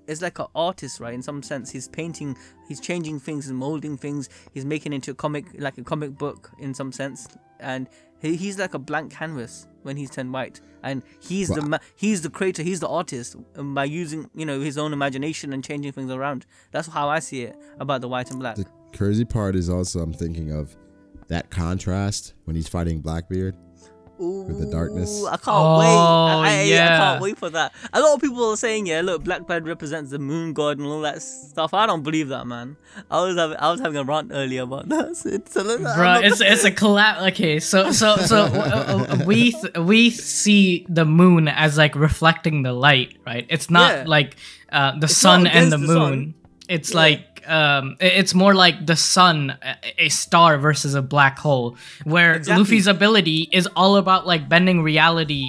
is like an artist, right? In some sense, he's painting, he's changing things and molding things. He's making it into a comic book in some sense, and he's like a blank canvas when he's turned white. And he's the creator, he's the artist by using his own imagination and changing things around. That's how I see it about the white and black. The crazy part is also I'm thinking of that contrast when he's fighting Blackbeard. With the darkness. I can't wait. I can't wait for that. A lot of people are saying, look, Blackbeard represents the moon god and all that stuff. I don't believe that, man. I was having a rant earlier about that. It's a collab. Okay, so we see the moon as like reflecting the light, right? It's not like the sun and the moon. It's like it's more like the sun, a star versus a black hole, where Luffy's ability is all about like bending reality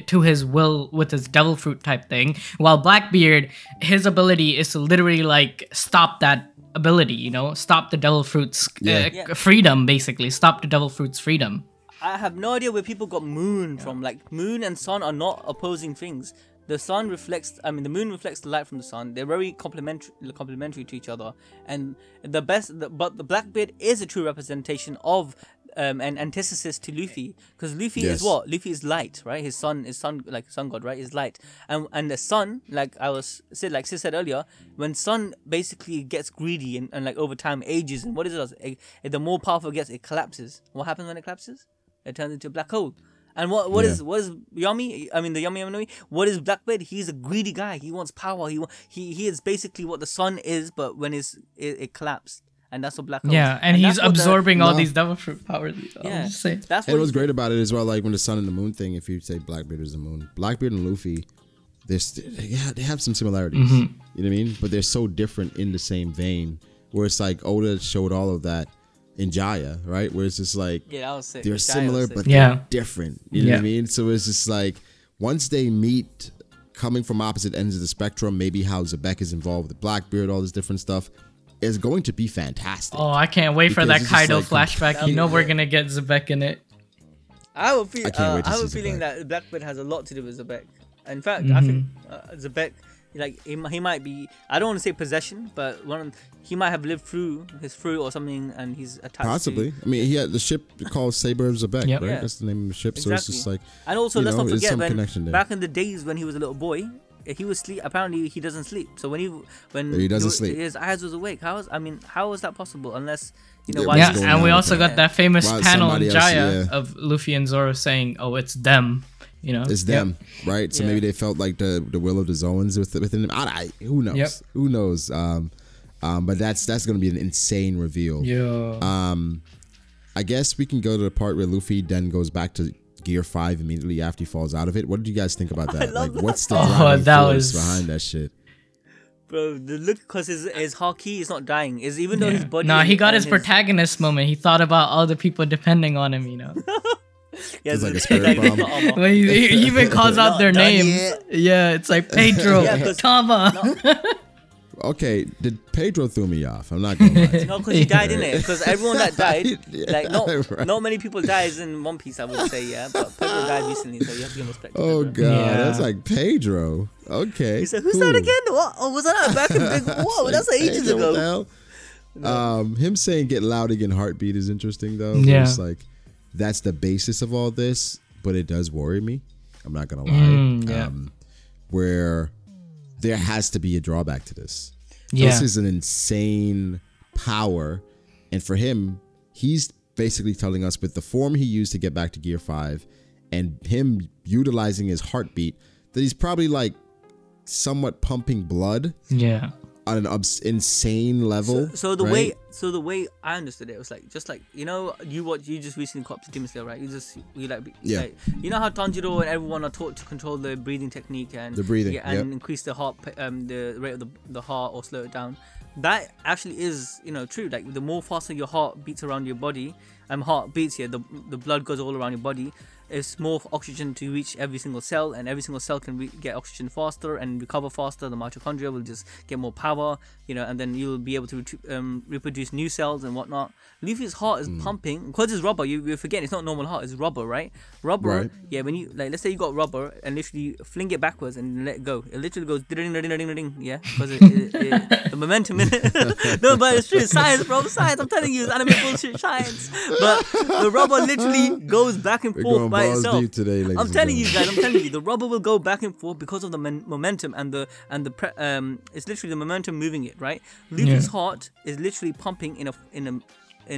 to his will with his devil fruit type thing, while Blackbeard, his ability is to literally like stop that ability, stop the devil fruit's freedom, basically stop the devil fruit's freedom. I have no idea where people got moon from. Like moon and sun are not opposing things. The sun reflects, the moon reflects the light from the sun. They're very complementary to each other. And but the Blackbeard is a true representation of an antithesis to Luffy, because Luffy is what? Luffy is light, right? His sun like sun god, right? Is light, and the sun, like Sis said earlier, when sun basically gets greedy and like over time ages, and what is it? The more powerful it gets, it collapses. What happens when it collapses? It turns into a black hole. And what is Yami? I mean the Yami. What is Blackbeard? He's a greedy guy. He wants power. He is basically what the sun is, but when it collapsed. And that's what Black Hole. Yeah, and he's absorbing all these devil fruit powers. Yeah, just saying. That's what was great about it as well. Like when the sun and the moon thing. If you say Blackbeard is the moon, Blackbeard and Luffy, they have some similarities. You know what I mean? But they're so different in the same vein. Where it's like Oda showed all of that in Jaya, right? Where it's just like they're similar, but they're different. You know what I mean? So it's just like once they meet, coming from opposite ends of the spectrum, maybe how Zebek is involved with Blackbeard, all this different stuff. Is going to be fantastic. Oh, I can't wait for that Kaido flashback. You know we're gonna get Zebek in it. I have a feeling that Blackbeard has a lot to do with Zebek. In fact, I think Zebek, like he might be. I don't want to say possession, but he might have lived through his fruit or something, and he's attached. Possibly. I mean, he had the ship called Saber of Zebek, right? Yeah. That's the name of the ship. Exactly. So it's just like. And also, let's not forget back in the days when he was a little boy. He was sleep. Apparently, he doesn't sleep. So when he doesn't sleep, his eyes was awake. How was that possible? Unless why? Yeah, and we also got that famous panel in Jaya of Luffy and Zoro saying, "Oh, it's them." It's them, right? So maybe they felt like the will of the Zoans within them. Who knows? Yep. Who knows? But that's going to be an insane reveal. Yeah. I guess we can go to the part where Luffy then goes back to Gear 5 immediately after he falls out of it. What did you guys think about that? Like, what's the driving force behind that shit? Bro, the look, because his Haki is not dying. Is even though his body. Nah, he got his protagonist moment. He thought about all the people depending on him. Yeah, it's like a spirit bomb. Well, he even calls out their names. Yeah, it's like Pedro, Tama. Okay, did Pedro threw me off? I'm not gonna lie. No, because he died in it. Because everyone that died, not many people dies in One Piece. I would say, but Pedro died recently, so you have to give respect. Oh god, that's like Pedro. Okay. He said, "Who's that again? What? Oh, was that back in Big War? That's ages ago." Him saying "get loud again, heartbeat" is interesting though. Yeah. It's like that's the basis of all this, but it does worry me. I'm not gonna lie. Where there has to be a drawback to this. This is an insane power. And for him, he's basically telling us with the form he used to get back to Gear 5 and him utilizing his heartbeat that he's probably like somewhat pumping blood. Yeah. On an insane level. So the way I understood it was like just like you just recently caught up to Demon Slayer, right? Like, you know how Tanjiro and everyone are taught to control the breathing technique and the breathing and increase the heart the rate of the heart or slow it down. That actually is true. Like the more faster your heart beats around your body, heart beats the blood goes all around your body. It's more oxygen to reach every single cell, and every single cell can get oxygen faster and recover faster. The mitochondria will just get more power, and then you'll be able to reproduce new cells and whatnot. Luffy's heart is pumping because it's rubber. You forget it's not normal heart; it's rubber, right? Rubber. Right. Yeah. When you let's say you got rubber and literally fling it backwards and let it go, it literally goes ding ding ding ding. Yeah, because the momentum in it. No, but it's true. Science, bro. Science. I'm telling you, it's anime bullshit science. But the rubber literally goes back and forth by itself. Today, I'm telling you guys, the rubber will go back and forth because of the momentum and it's literally the momentum moving it, right? Luffy's heart is literally pumping in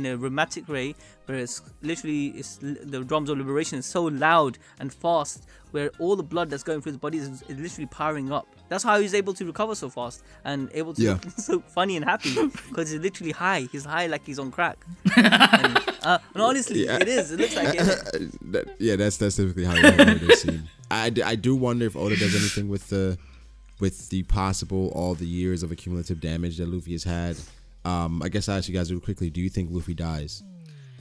a rhythmic way, where it's literally the drums of liberation is so loud and fast, where all the blood that's going through his body is literally powering up. That's how he's able to recover so fast and able to look so funny and happy because he's literally high. He's high like he's on crack. And honestly, it is. It looks like it. That's typically how it is seen. I do wonder if Oda does anything with the possible all the years of accumulative damage that Luffy has had. I guess I ask you guys real quickly. Do you think Luffy dies?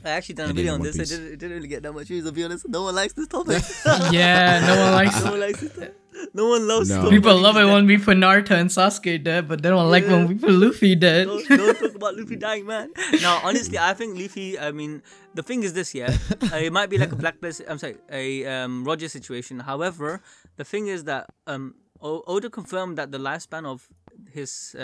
I actually done a video on this. It didn't really get that much views, to be honest. No one likes this topic. No one likes it. No one loves it. People love it when we put Naruto and Sasuke dead, but they don't like when we put Luffy dead. Don't talk about Luffy dying, man. Now, honestly, I think Luffy, the thing is this, it might be like a Roger situation. However, the thing is that Oda confirmed that the lifespan of his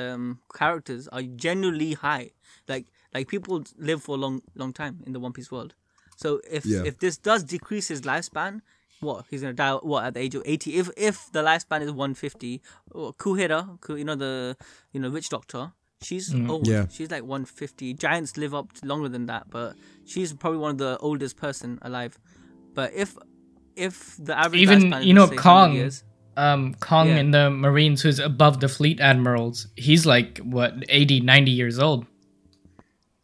characters are genuinely high. Like people live for a long time in the One Piece world. So if this does decrease his lifespan, what, he's gonna die what at the age of 80? If the lifespan is 150, Kuhira, the witch doctor, she's old. Yeah. She's like 150. Giants live up to longer than that, but she's probably one of the oldest person alive. But if the average Even lifespan is, let's say, 100 Kong, years, Kong in the Marines, who's above the fleet admirals, he's like what 80, 90 years old.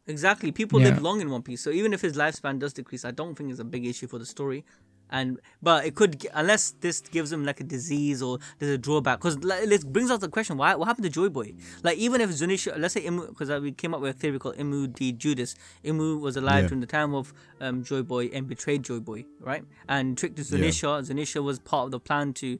exactly, people live long in One Piece. So even if his lifespan does decrease, I don't think it's a big issue for the story. But it could, unless this gives him like a disease or there's a drawback, because it brings us the question, what happened to Joy Boy? Like, even if Zunisha, let's say Imu, because we came up with a theory called Imu D Judas. Imu was alive during the time of Joy Boy and betrayed Joy Boy, right? And tricked Zunisha. Zunisha was part of the plan to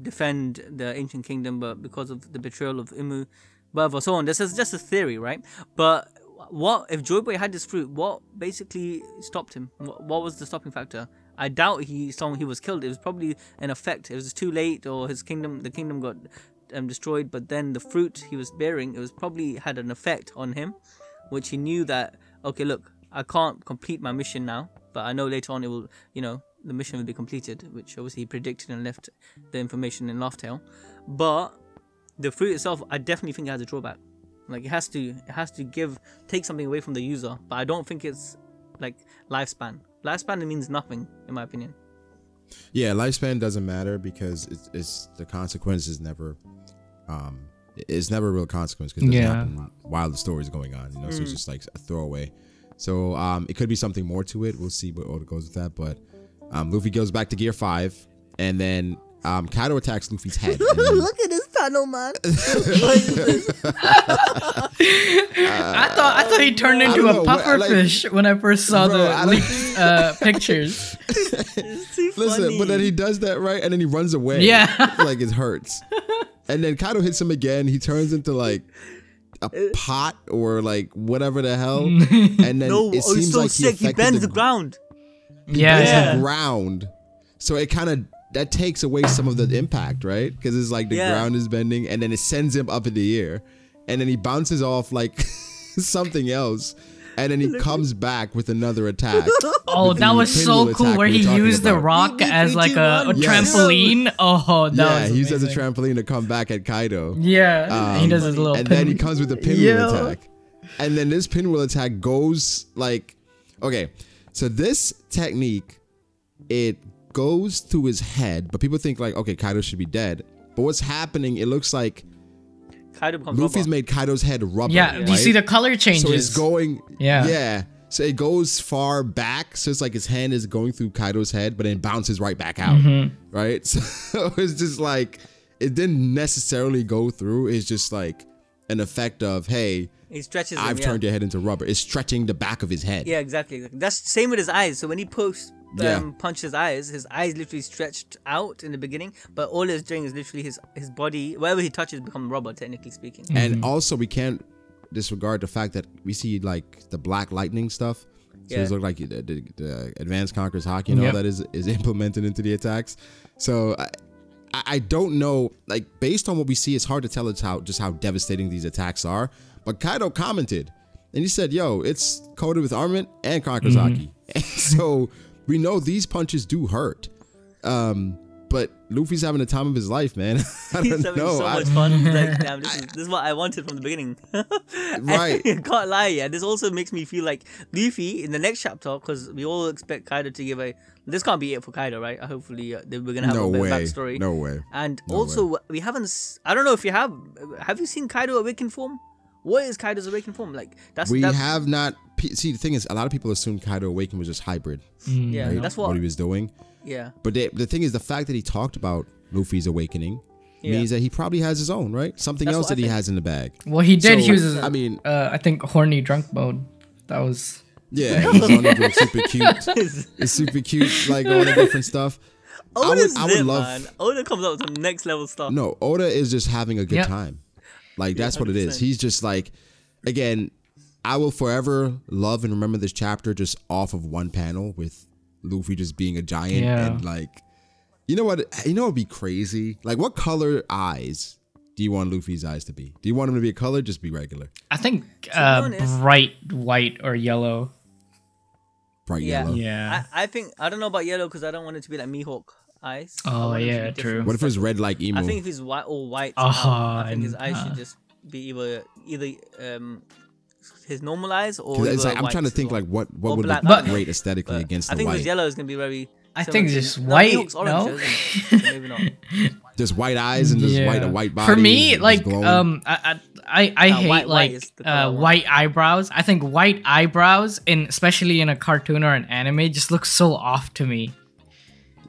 defend the ancient kingdom, but because of the betrayal of Imu, whatever, so on. This is just a theory, right? But what if Joy Boy had this fruit? What basically stopped him? What was the stopping factor? I doubt he was killed. It was probably an effect. It was too late, or the kingdom got destroyed. But then the fruit he was bearing, it was probably had an effect on him, which he knew that, okay, look, I can't complete my mission now, but I know later on it will, the mission will be completed, which obviously he predicted and left the information in Laugh Tale. But the fruit itself, I definitely think it has a drawback. Like, it has to take something away from the user, but I don't think it's like lifespan. Lifespan, it means nothing, in my opinion. Yeah, lifespan doesn't matter because it's the consequence is never, it's never a real consequence because it doesn't happen while the story is going on. So it's just like a throwaway. So it could be something more to it. We'll see what Oda goes with that. But Luffy goes back to Gear 5, and then Kaido attacks Luffy's head. Look at this panel, man. I thought he turned into a pufferfish when I first saw the leaked pictures. Listen, but then he does that, right? And then he runs away. Yeah. Like it hurts. And then Kaido hits him again. He turns into like a pot or like whatever the hell. And then it seems so like sick. He bends the ground. He bends the ground. So it kind of, that takes away some of the impact, right? Because it's like the ground is bending, and then it sends him up in the air, and then he bounces off like something else, and then he comes back with another attack. Oh, that was so cool, where he used the rock as like a trampoline. Oh, that was he used it as a trampoline to come back at Kaido. Yeah, he does his little and then he comes with the pinwheel attack. And then this pinwheel attack goes like, okay, so this technique, it goes through his head, but people think like, okay, Kaido should be dead. But what's happening, it looks like Luffy's made Kaido's head rubber. Yeah, right? Do you see the color changes? So it's going, so it goes far back. So it's like his hand is going through Kaido's head, but then bounces right back out, right? So it's just like, it didn't necessarily go through. It's just like an effect of, hey, he stretches I've turned your head into rubber. It's stretching the back of his head. Yeah, exactly. That's the same with his eyes. So when he punch his eyes literally stretched out in the beginning, but all it's doing is literally his body, wherever he touches, become rubber, technically speaking. And also, we can't disregard the fact that we see like the black lightning stuff. So it's look like the advanced conquerors hockey and all that is implemented into the attacks. So I don't know, like, based on what we see, it's hard to tell how devastating these attacks are. But Kaido commented, and he said, "Yo, it's coated with armament and conquerors hockey." And so we know these punches do hurt. But Luffy's having the time of his life, man. He's having so much fun. Like, damn, this is what I wanted from the beginning. Right. I can't lie, yeah. This also makes me feel like Luffy in the next chapter, because we all expect Kaido to give this can't be it for Kaido, right? Hopefully we're going to have a bit of backstory. No way. And also, we haven't, I don't know if you have you seen Kaido awakened form? What is Kaido's awakened form? Like, we have not. See, the thing is, a lot of people assume Kaido awakened was just hybrid. Yeah, right? that's what he was doing. Yeah. But the thing is, the fact that he talked about Luffy's awakening means that he probably has his own, right? Something else that he has in the bag. Well, he did use, I think, horny drunk mode. That was... Yeah, he's on it, super cute. It's super cute, like all the different stuff. Oda's man. Oda comes up with some next level stuff. No, Oda is just having a good time. Like, that's 100%. What it is. He's just like, again, I will forever love and remember this chapter just off of one panel with Luffy just being a giant and like, you know what would be crazy? Like, what color eyes do you want Luffy's eyes to be? Do you want him to be a color? Just be regular. I think bright white or yellow. bright Yeah. yellow. Yeah. I think I don't know about yellow because I don't want it to be like Mihawk eyes. I Oh, want it to yeah, be different. true. What if it's red like emo? I think if it's white or white, Oh, I think his and, eyes should just be either his normal eyes or It's like, either I'm trying to white think or- like what or would black. look I don't know. great aesthetically But against I the think white. this yellow is gonna be very. I similar think to- just no, white, Mihawk's orange, no? isn't it? So maybe not. Just white eyes and just a white body. For me, just like glowing. I hate white is the color I want. white eyebrows. I think white eyebrows, especially in a cartoon or an anime, just looks so off to me.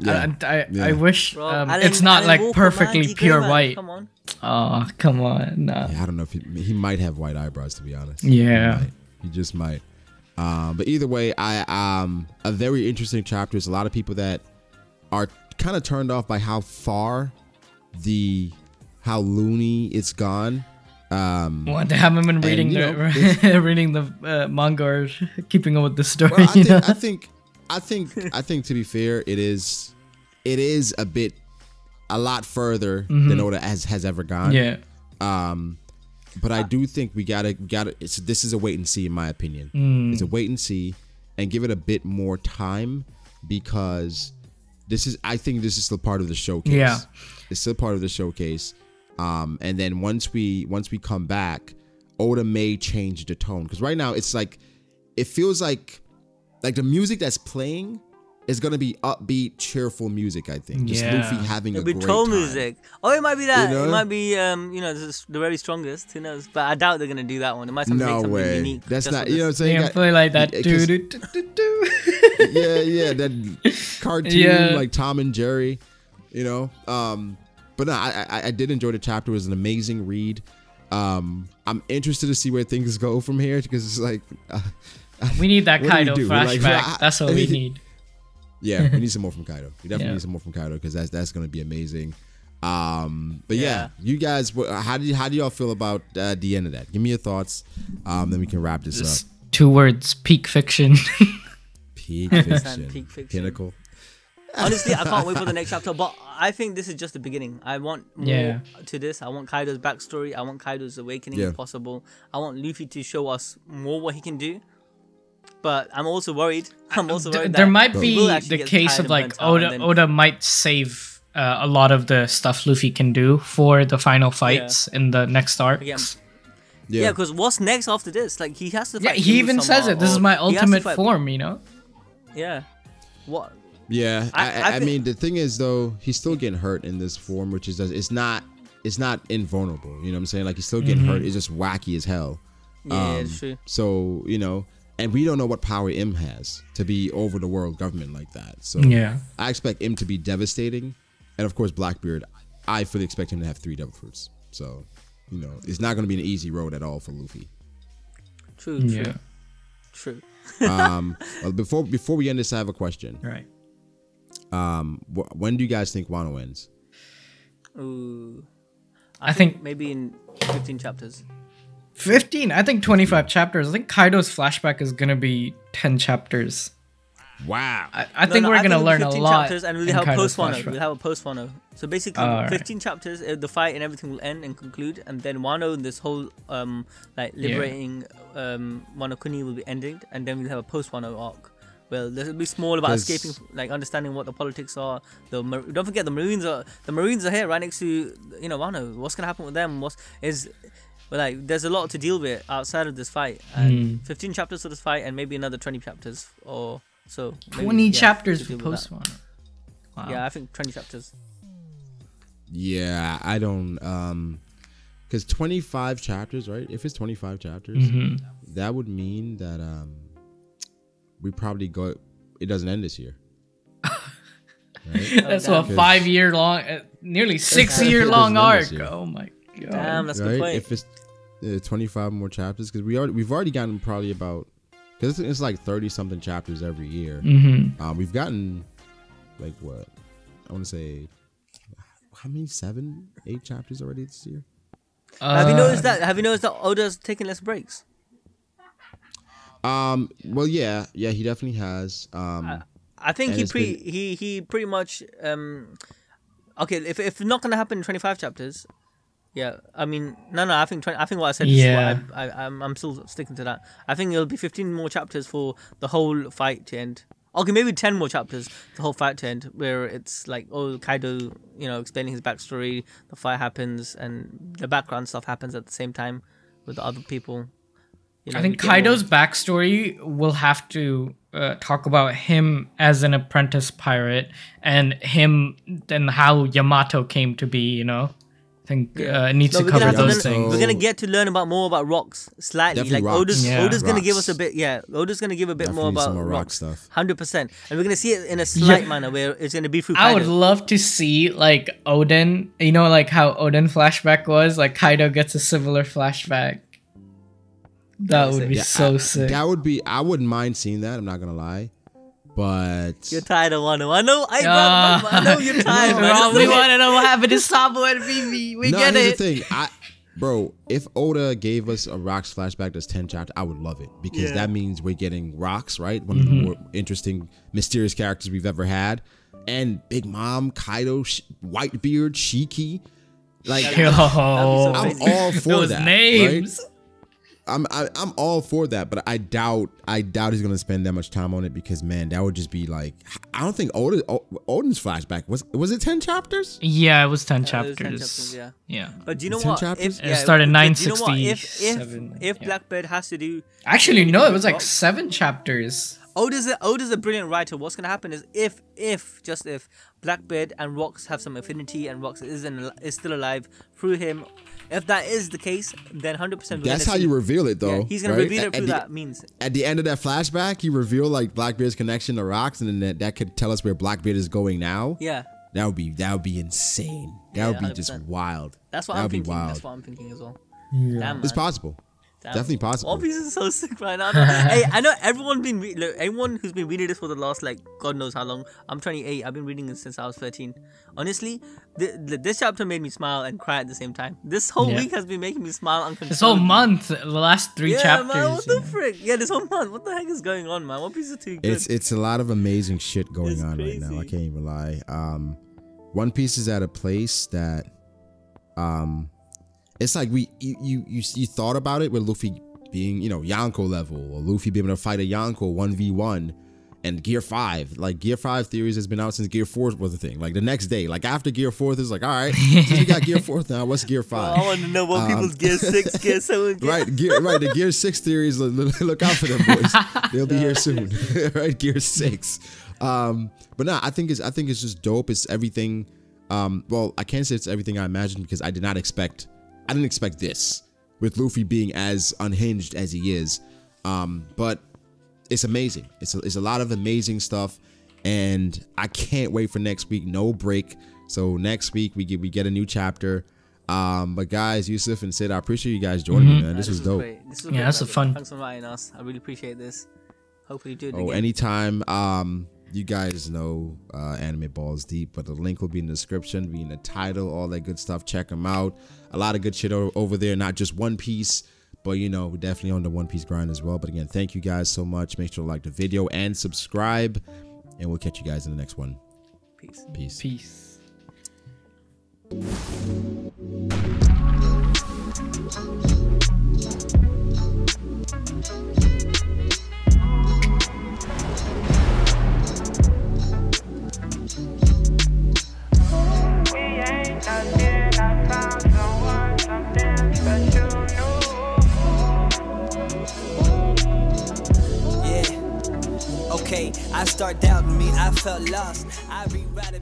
I wish Bro, it's not Alan like Walker, perfectly man, pure man, white. Come on. Oh, come on. Nah. Yeah, I don't know if he might have white eyebrows, to be honest. Yeah. He just might. But either way, a very interesting chapter. There's a lot of people that are kind of turned off by how loony it's gone. Well, they haven't been reading reading the manga or keeping up with the story. Well, I think to be fair, it is a lot further than Oda has ever gone. Yeah. But I do think we gotta. This is a wait and see, in my opinion. It's a wait and see, and give it a bit more time, because I think this is still part of the showcase. Yeah, it's still part of the showcase. And then once we come back, Oda may change the tone, because right now it's like, it feels like the music that's playing is gonna be upbeat, cheerful music. I think just Luffy having It'll a be great troll time. music. Oh, it might be that. You know? It might be this is the very strongest. Who knows? But I doubt they're gonna do that one. It might make No something way. unique. That's just not. for You know what I'm this. saying? Yeah, play like that. Yeah, that cartoon, Yeah. like Tom and Jerry, you know. But no, I did enjoy the chapter. It was an amazing read. I'm interested to see where things go from here, because it's like We need that what do we Kaido do? flashback. Like, That's what we need. yeah, we need some more from Kaido. We definitely Yeah. need some more from Kaido, because that's gonna be amazing. But yeah, you guys, how do y'all feel about the end of that? Give me your thoughts. Then we can wrap this Just up. 2 words: peak fiction. Peak fiction, Peak fiction. pinnacle. Honestly, I can't wait for the next chapter. But I think this is just the beginning. I want more to this. I want Kaido's backstory. I want Kaido's awakening if possible. I want Luffy to show us more what he can do. But I'm also worried. There that might he will be actually the get case tired of and like burnt out, and then- Oda might save a lot of the stuff Luffy can do for the final fights in the next arc. Yeah, because what's next after this? Like, he has to Yeah, fight he even Imu-sama, says it. This is or my he has to ultimate fight- form, you know? Yeah. What? Yeah, I I mean, the thing is though, he's still getting hurt in this form, which is it's not invulnerable. You know what I'm saying? Like, he's still getting hurt. It's just wacky as hell. Yeah, it's true. So, you know, and we don't know what power M has to be over the world government like that. So Yeah. I expect M to be devastating, and of course Blackbeard, I fully expect him to have 3 devil fruits. So, you know, it's not going to be an easy road at all for Luffy. True. Yeah. True. Well, before we end this, I have a question. Right. When do you guys think Wano ends? Ooh. I think maybe in 15 chapters. 15. I think 25 chapters. I think Kaido's flashback is gonna be 10 chapters. Wow. I think we're gonna learn a 15 lot. chapters, and we'll in have Kaido's post Wano. flashback. We'll have a post Wano. So basically, 15 chapters, the fight and everything will end and conclude, and then Wano, this whole liberating Wano Kuni will be ending, and then we'll have a post Wano arc. Well, this will be small about escaping, like understanding what the politics are. Don't forget the Marines are here right next to Wano. What's gonna happen with them? There's a lot to deal with outside of this fight. And 15 chapters for this fight, and maybe another 20 chapters or so. 20 chapters for post Wano. Wow. Yeah, I think 20 chapters. Yeah, I don't because 25 chapters, right? If it's 25 chapters, that would mean that we probably go. It doesn't end this year. Right? That's a 5-year long, nearly 6-year long arc. Oh my god! Damn, that's a good point. If it's 25 more chapters, because we've already gotten probably about, because it's like 30 something chapters every year. We've gotten like what I want to say, how many 7, 8 chapters already this year? Have you noticed that? Have you noticed that Oda's taking less breaks? Well, yeah, he definitely has. I think he pretty much okay. If it's not gonna happen in 25 chapters, Yeah, I mean, no. I think I think what I said. Yeah. Is what I'm still sticking to that. I think it'll be 15 more chapters for the whole fight to end. Okay, maybe 10 more chapters, the whole fight to end, where it's like, oh, Kaido, explaining his backstory, the fight happens, and the background stuff happens at the same time with the other people. I think Kaido's backstory will have to talk about him as an apprentice pirate and him and how Yamato came to be, I think it needs to cover those things. We're gonna get to learn more about rocks slightly. Definitely like rocks. Oda's gonna give us a bit. Yeah, Oda's gonna give a bit Definitely more about some rocks stuff. 100%, and we're gonna see it in a slight manner where it's gonna be through. I would love to see like Odin. Like how Odin flashback was. Like Kaido gets a similar flashback. That would be so sick. That would be. I wouldn't mind seeing that. I'm not gonna lie, but you're tired of Wano. I know. I know you're tired. We want to know what happened to Sabo and Vivi. We get it. Here's the thing. Bro, if Oda gave us a Rocks flashback that's 10 chapters, I would love it because that means we're getting Rocks, right? One of the more interesting, mysterious characters we've ever had, and Big Mom, Kaido, Whitebeard, Shiki. Like, I'm all for those that. names. Right? I'm all for that, but I doubt he's gonna spend that much time on it because, man, that would just be like, I don't think Odin's flashback was it 10 chapters? Yeah, it was 10 chapters. 10 chapters. Yeah. But do you know what? It started 967. If Blackbeard has to do, actually no, it was like 7 chapters. Oda's a brilliant writer. What's gonna happen is if Blackbeard and Rocks have some affinity and Rocks is still alive through him. If that is the case, then 100%. That's how you reveal it, though. Yeah, he's gonna reveal it through that means. At the end of that flashback, you reveal like Blackbeard's connection to Rocks, and then that could tell us where Blackbeard is going now. Yeah. That would be insane. That would be 100%. Just wild. That's what I'm thinking. That's what I'm thinking as well. Yeah. Damn, it's possible. Definitely possible. One Piece is so sick right now. Hey, I know everyone who's been reading this for the last God knows how long. I'm 28. I've been reading it since I was 13. Honestly, this chapter made me smile and cry at the same time. This whole week has been making me smile uncontrollably. This whole month, the last 3 chapters. Man, what the frick? Yeah, this whole month. What the heck is going on, man? One Piece is too good. It's a lot of amazing shit going on right now. I can't even lie. One Piece is at a place that it's like you thought about it with Luffy being, Yonko level, or Luffy being able to fight a Yonko 1v1 and Gear 5. Like Gear 5 theories has been out since Gear 4 was a thing. Like the next day, like after Gear 4 is like, all right, since we got Gear 4 now, what's Gear 5? Well, I want to know what people's Gear 6, Gear 7, right, the Gear 6 theories, look out for them boys. They'll be here soon. Right, Gear 6. But no, I think it's just dope. It's everything. Well, I can't say it's everything I imagined because I didn't expect this with Luffy being as unhinged as he is. But it's amazing. It's a lot of amazing stuff, and I can't wait for next week. No break. So next week we get a new chapter. But guys, Yusuf and Sid, I appreciate you guys joining me, man. This was dope. That's fun. Thanks for inviting us. I really appreciate this. Hopefully you do it again. Anytime. You guys know Anime Balls Deep, but the link will be in the description, be in the title, all that good stuff. Check them out. A lot of good shit over there, not just One Piece, but we're definitely on the One Piece grind as well. But again, thank you guys so much. Make sure to like the video and subscribe, and we'll catch you guys in the next one. Peace. I start doubting me, I felt lost. I rewrite it.